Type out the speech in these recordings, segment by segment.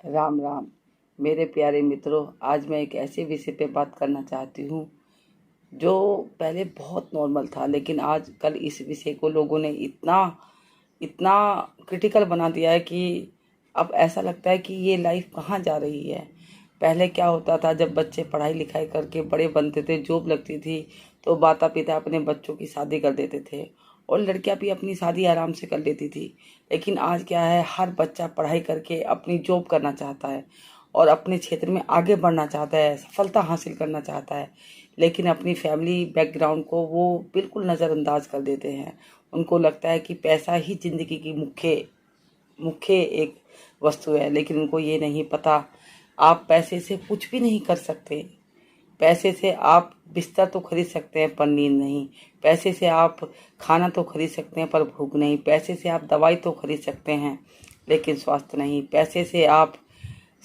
राम राम मेरे प्यारे मित्रों। आज मैं एक ऐसे विषय पे बात करना चाहती हूँ जो पहले बहुत नॉर्मल था, लेकिन आजकल इस विषय को लोगों ने इतना इतना क्रिटिकल बना दिया है कि अब ऐसा लगता है कि ये लाइफ कहाँ जा रही है। पहले क्या होता था, जब बच्चे पढ़ाई लिखाई करके बड़े बनते थे, जॉब लगती थी, तो माता पिता अपने बच्चों की शादी कर देते थे और लड़कियां भी अपनी शादी आराम से कर लेती थी। लेकिन आज क्या है, हर बच्चा पढ़ाई करके अपनी जॉब करना चाहता है और अपने क्षेत्र में आगे बढ़ना चाहता है, सफलता हासिल करना चाहता है। लेकिन अपनी फैमिली बैकग्राउंड को वो बिल्कुल नज़रअंदाज कर देते हैं। उनको लगता है कि पैसा ही ज़िंदगी की मुख्य मुख्य एक वस्तु है, लेकिन उनको ये नहीं पता, आप पैसे से कुछ भी नहीं कर सकते। पैसे से आप बिस्तर तो खरीद सकते हैं पर नींद नहीं। पैसे से आप खाना तो खरीद सकते हैं पर भूख नहीं। पैसे से आप दवाई तो खरीद सकते हैं लेकिन स्वास्थ्य नहीं। पैसे से आप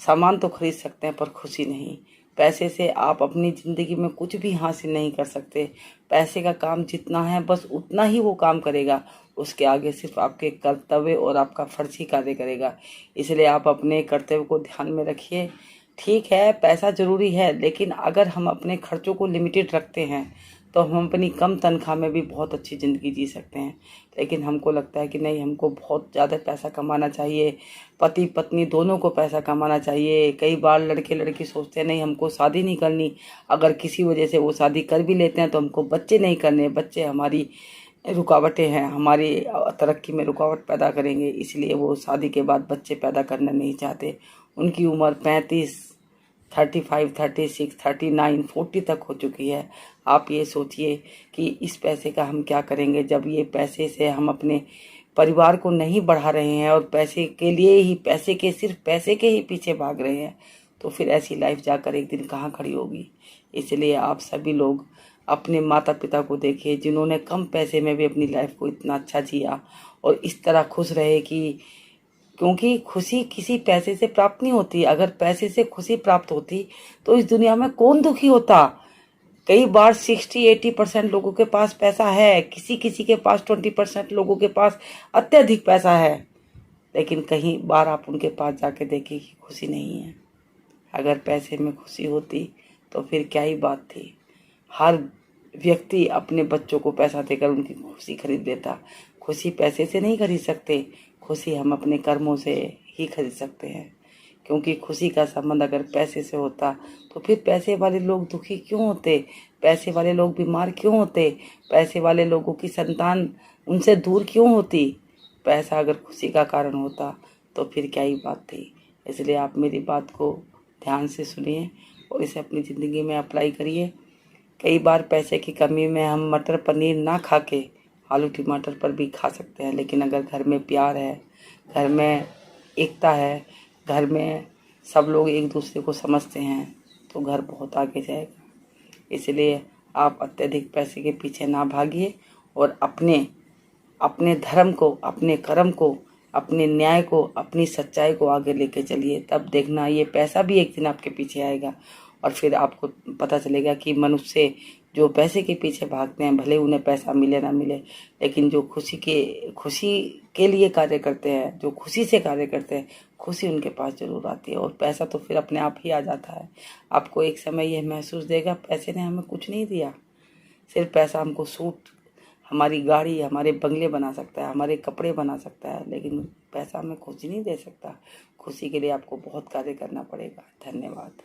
सामान तो खरीद सकते हैं पर खुशी नहीं। पैसे से आप अपनी ज़िंदगी में कुछ भी हासिल नहीं कर सकते। पैसे का काम जितना है बस उतना ही वो काम करेगा, उसके आगे सिर्फ आपके कर्तव्य और आपका फर्ज ही कार्य करेगा। इसलिए आप अपने कर्तव्य को ध्यान में रखिए। ठीक है, पैसा ज़रूरी है, लेकिन अगर हम अपने खर्चों को लिमिटेड रखते हैं तो हम अपनी कम तनख्वाह में भी बहुत अच्छी ज़िंदगी जी सकते हैं। लेकिन हमको लगता है कि नहीं, हमको बहुत ज़्यादा पैसा कमाना चाहिए, पति पत्नी दोनों को पैसा कमाना चाहिए। कई बार लड़के लड़की सोचते हैं नहीं, हमको शादी नहीं करनी। अगर किसी वजह से वो शादी कर भी लेते हैं तो हमको बच्चे नहीं करने, बच्चे हमारी रुकावटें हैं, हमारी तरक्की में रुकावट पैदा करेंगे। इसलिए वो शादी के बाद बच्चे पैदा करना नहीं चाहते। उनकी उम्र 35, 35, 36, 39, 40 तक हो चुकी है। आप ये सोचिए कि इस पैसे का हम क्या करेंगे, जब ये पैसे से हम अपने परिवार को नहीं बढ़ा रहे हैं और पैसे के लिए ही, सिर्फ पैसे के ही पीछे भाग रहे हैं, तो फिर ऐसी लाइफ जाकर एक दिन कहाँ खड़ी होगी। इसलिए आप सभी लोग अपने माता पिता को देखिए, जिन्होंने कम पैसे में भी अपनी लाइफ को इतना अच्छा जिया और इस तरह खुश रहे कि, क्योंकि खुशी किसी पैसे से प्राप्त नहीं होती। अगर पैसे से खुशी प्राप्त होती तो इस दुनिया में कौन दुखी होता। कई बार 60-80% लोगों के पास पैसा है, किसी किसी के पास 20% लोगों के पास अत्यधिक पैसा है, लेकिन कहीं बार आप उनके पास जाके देखिए कि खुशी नहीं है। अगर पैसे में खुशी होती तो फिर क्या ही बात थी। हर व्यक्ति अपने बच्चों को पैसा देकर उनकी खुशी खरीद लेता। खुशी पैसे से नहीं खरीद सकते, खुशी हम अपने कर्मों से ही खरीद सकते हैं। क्योंकि खुशी का संबंध अगर पैसे से होता तो फिर पैसे वाले लोग दुखी क्यों होते, पैसे वाले लोग बीमार क्यों होते, पैसे वाले लोगों की संतान उनसे दूर क्यों होती। पैसा अगर खुशी का कारण होता तो फिर क्या ही बात थी। इसलिए आप मेरी बात को ध्यान से सुनिए और इसे अपनी ज़िंदगी में अप्लाई करिए। कई बार पैसे की कमी में हम मटर पनीर ना खा के आलू टमाटर पर भी खा सकते हैं, लेकिन अगर घर में प्यार है, घर में एकता है, घर में सब लोग एक दूसरे को समझते हैं तो घर बहुत आगे जाएगा। इसलिए आप अत्यधिक पैसे के पीछे ना भागिए और अपने अपने धर्म को, अपने कर्म को, अपने न्याय को, अपनी सच्चाई को आगे लेके चलिए। तब देखना ये पैसा भी एक दिन आपके पीछे आएगा और फिर आपको पता चलेगा कि मनुष्य जो पैसे के पीछे भागते हैं, भले उन्हें पैसा मिले ना मिले, लेकिन जो खुशी के लिए कार्य करते हैं, जो खुशी से कार्य करते हैं, खुशी उनके पास जरूर आती है और पैसा तो फिर अपने आप ही आ जाता है। आपको एक समय यह महसूस देगा, पैसे ने हमें कुछ नहीं दिया। सिर्फ पैसा हमको सूट, हमारी गाड़ी, हमारे बंगले बना सकता है, हमारे कपड़े बना सकता है, लेकिन पैसा हमें खुशी नहीं दे सकता। खुशी के लिए आपको बहुत कार्य करना पड़ेगा। धन्यवाद।